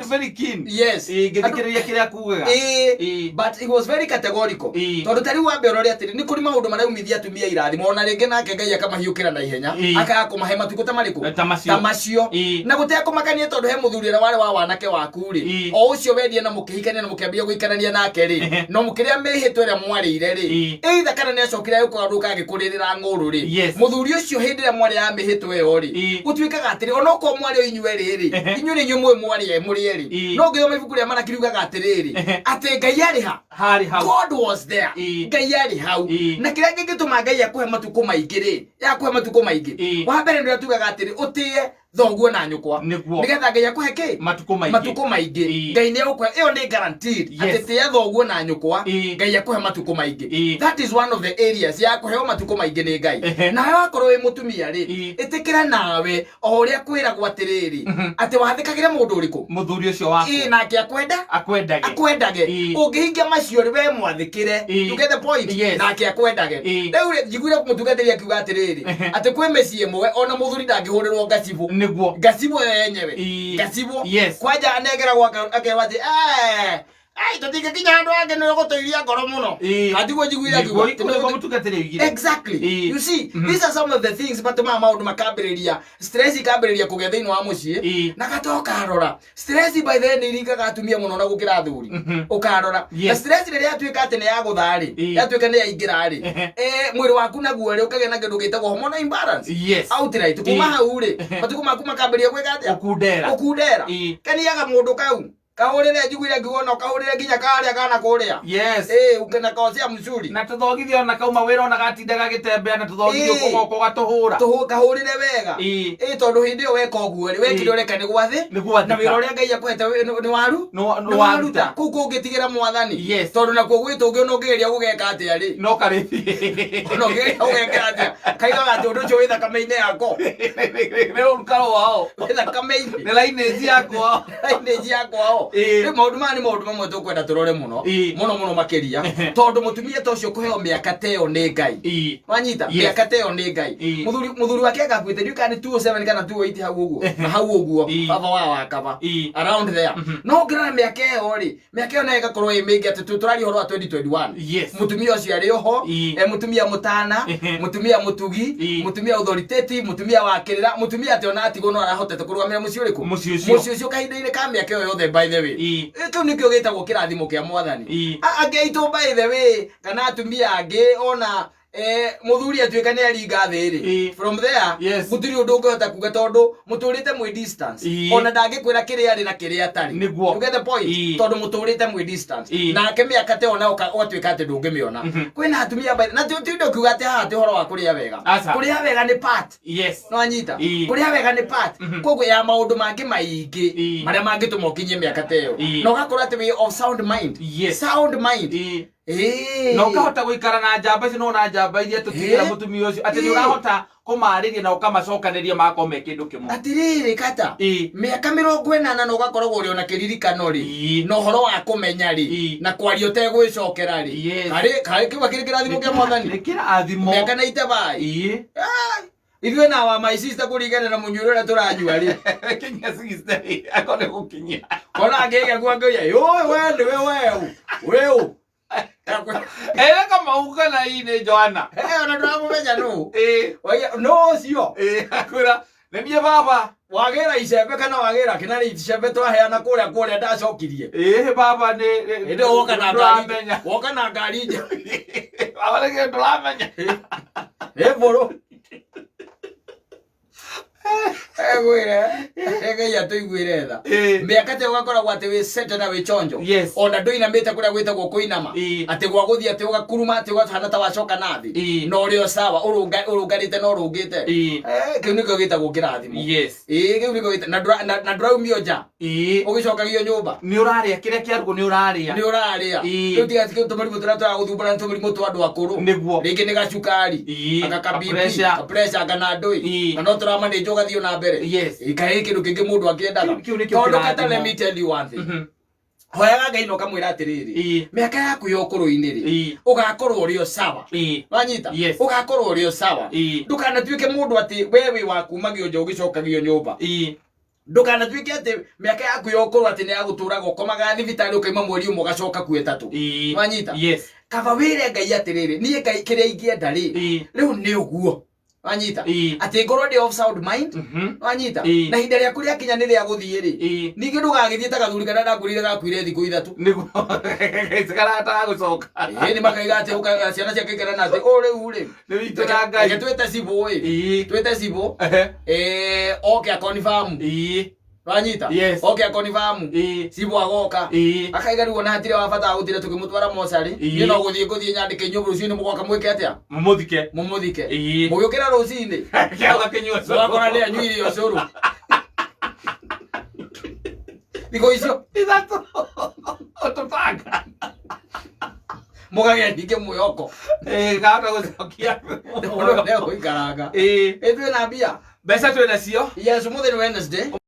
very keen. Yes. But he was very categorical. Tondu tari wa mbere ori atiri ni kuri maundu maraumithia atumia irathimo ona ringi nake Ngai akamahiukira na ihenya akaga kumahe matuko tamariku tamacio na gutia kumakania tondu he muthuri ira wale wa wanake waku ri o ucio wendie na mukihikania na mukiambia guikarania nake ri no mukiria mehitwe ria mwarire ri either kana ni acokire yuko nduka agikurira nguru ri muthuri ucio hindi ria mwari ya mehitwe yo ri gutwikaga atiri ona ko mwari inywe riri inywe ni nyumwe mwari muri ri no ngithoma ibuku ria mana kirugaga atiriri ate Ngai ari ha God was there. Ngai ari hau na kiria gingituma Ngai akuhe matuko maingi ri yakuhe matuko maingi wa mbere ndio tugaga atiri utie thoguo na nyukwa nigetha Ngai akuhe ki matuko maingi Ngai ni ukwe iyo ni guaranteed ati tie thoguo na nyukwa Ngai akuhe matuko maingi. That is one of the areas ya kuhe matuko maingi ni Ngai na wakorwo wi mutumia ri itikira nawe o uria kwiragwo atiriri ati wathikagira mundu uriku muthuri ucio waku nake akwendage ungihingia macio ri we mwathikire you get the point nake akwendage riu njiguire mutungatiri akiuga atiriri ati kwi meci imwe ona muthuri ndangihurirwo ngasibu yenyewe ngasibu kwaja anegera gwaka akewaje ai tutige kinya andu ange no gutoiria ngoro muno atiguo njiguire akiuga exactly you see these are some of the things but maundu makambiriria stress ikambiriria kugia thiini wa mucii na gatoka arora stress by the end iringaga atumia muno na gukira thuri ukarora na stress riria atuika ati ni ya guthari yatuika ni ya ingira ri mwiri waku naguo ri ukagena kindu gitagwo hormonal imbalance outright kuma hau ri matuko maku makambiria gwika ati ukundera kaniaga mundu kau kahurire njiguire ngiona kahurire nginya karia kana kuria ukena kaocia mzuri na tuthogithio ona kauma wira ona gatindaga gitembea na tuthogithio kugoko gatuhura kahurire wega tondu hindi yo weka uguo ri wekire ureka ni gwathi na wira uria Ngai akwete ni waru ni waruta kuku ngitigira mwathani tondu na kugwita ungi no ngiria gugeka atia ri no kari no ngiria gugeka atia kaiga ati undu ucio witha kameine yako ni urukaro wao witha kameine ni lineage yako maundu mani maundu mamwe tukwenda turore muno makiria tondu mutumia ta ucio kuheo miaka teo ni Ngai wanyita miaka teo ni Ngai muthuri wake agakwite ndio kana 207 kana 208 hau uguo baba wa wakaba around there no ngira miaka eo ri miaka eo na igakorwo imingi ati turari horo wa 2021 mutumia ucio ari ho mutumia mutana mutumia mutugi mutumia authoritative mutumia wakirira mutumia ati ona atigo no arahotete kurugamira mucio uriku mucio ucio kahinda-ini ka miaka eo yothe by the way kiu nikio gitagwo kirathimo kia mwathani angeitu by the way kana atumia angi ona muthuri atuika ni aringa thiri from there muturi undu ungihota kuga tondu muturite mwi distance ona ndangikwira kiria ari na kiria atari you get the point tondu muturite mwi distance na kemia kate ona ugatuika ati ndungimiona kwina atumia na tindo kuga ati ha ati horo wa kuria wega ni part no anyita kuria wega ni part koguo ya maundu mangi maingi maria mangituma ukinyie miaka teo no gakora ati we of sound mind no kahota guikara na njamba ici no na njamba iria tutigera mutumia ucio ati ni urahota kumariria na ukamacokaneria mako me kindu kimwe atiriri kata miaka 80 no gakoragwo uri ona kiririkano ri no horo wa kumenya ri na kwario tegwicokera ri kari kiwa kiri kirathimo kia mwathani kirathimo miaka na ite bai ithuĩ na wa my sister kũringana na mũnyuĩro ũrĩa tũranyua rĩ kinya sister akone gukinyia kona ngege gwangĩria yoi we nĩwe weu kama uka na ine Joanna ona ndamumenya no no cio akura nĩniĩ baba wagira icembe kana wagira kinari icembe twaheana kuria ndacokirie baba ndio woka na ngari nje baba nĩ ndũramenya boro gwire Ngai atuiguire tha miaka te ugakoragwo ati wi set na wi chonjo ona nduinamite kuria gwitagwo kuinama ati gwa guthii ati ugakuruma ati ugahana ta wacoka nathi no rio sawa urungarite no rungite kiu nikio gitagwo kirathimo kiu nikio gita na nduraumio nja ugicokagio nyumba ni uraria kiria kiarugo ni uraria riu tiga tiga tumurimu turaguthumbana tumurimu twa andu akuru ringi ni gacukari akabibi pressure kana ndui na no turamane jogathio na mbere ikae kindu kingi mundu akiendaga tondu kata let me tell you one thing hoyaga Ngai no kamwira atiriri miaka yaku yo kuru-ini ri ugakorwo uri o sawa wanyita ugakorwo uri o sawa ndukanatuike mundu ati wewe waku magio njo gicokagio nyumba ndukana twike ati miaka yaku yokorwo ati ni agutura gokomaga thibitari ukaima mweri umwe gacoka ku 3 wanyita yes kaba wire ngai atiriri nie ngai kiria ingienda ri riu ni uguo wanyita ati ngoro ndi of sound mind wanyita na hinda ria kuria kinya ni ria guthie ri ningi ndugagithie ta gathuri kana ndagurire gakwire thiku 3 niguo sikarata gucoka ni makaiga ati ciana cia kekera na ati o riu ri ni witu na ngai twete cibo twete cibo okay confirm wanyita okay confirm cibo agoka akaiga riu na hatire wa bata gutire tukimutwara mosari ni no guthie nyandike nyuburu cio ni mugoka mwike atia mumuthike mugukira rucinde kiaga kinywa so akona le anyuire ocuru Digo icio ithatũ otopanga mugage ndike muyoko gata gucokia ndio ikaranga twina mbia mbeca twina cio yes umuthĩ ni Wednesday